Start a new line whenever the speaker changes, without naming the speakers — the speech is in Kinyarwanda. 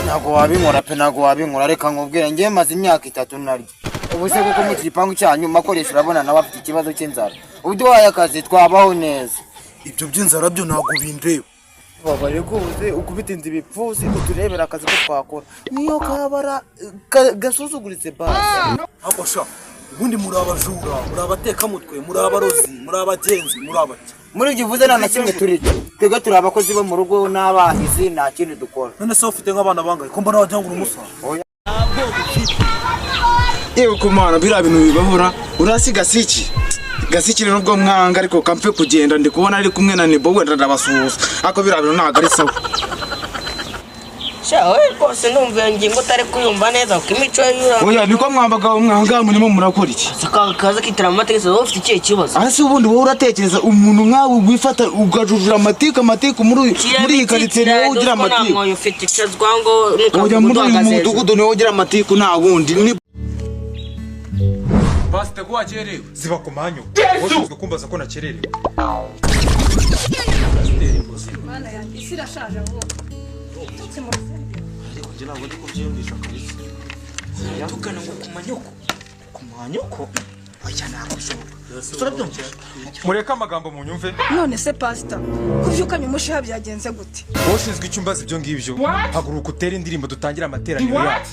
ntago wabinkora pe ntago wabinkora reka nkubwire ngiye maze imyaka 3 naryo ubuse kuko mu gipangu cyanyu makoresha urabona nawe afite ikibazo cy'inzara ubwo wayakazi twabaho neza
ibyo by'inzara byo ntago bindeba
baba rekuze ukubita inzi bipfusi uturebera akazi ko twakora niyo kabara gasuzuguritse basi
akosha ubundi muri abajura muri abateka mutwe muri abarozi muri abagenzi muri abaki
muri givuze na kimwe turije twega turi abakozi bo mu rugo n'abahizi nta kindi dukora
none se ufite nk'abana bangaye ko mbona wajya ngo umusa
yewe kumana bira bintu bibahora urasiga siki gasikire nubwo mwanga ariko kampe kugenda ndi kubona ari kumwe na Nebo wenda ndabasuhuza ako bira bintu ntago ari sawa
shawe rwose numva ngingo tari kuyumva neza ko imico y'ura
oya niko mwambaga umwanga murimo murakora iki
kaza kitira amategeko wowe ufite ikihe kibazo
ase ubundi wowe uratekereza umuntu nkawe wifata ugajujura amateka muri ikaritsiye wowe ugira amateka
ntabwo ufite icazwa ngo
oya muri uyu mudugudu niwe ugira amateka nta wundi
Pasite ko wakerewe ziba ku manyo wowe kumbaza ko nakererewe
Mana yanjye isi irashaje aho
ariko njye ntabwo ndi kubyiyumvisha kabisa
yavugana ngo ku manyoko
oya ntabwo bishoboka
turabyumva mureka amagambo mu nyumve
none se pastor kuvyukanye umushiha byagenze gute
wowe ushinzwe icyumbazi ibyo ngibyo haguruka utere indirimbo dutangira amateraniro yacu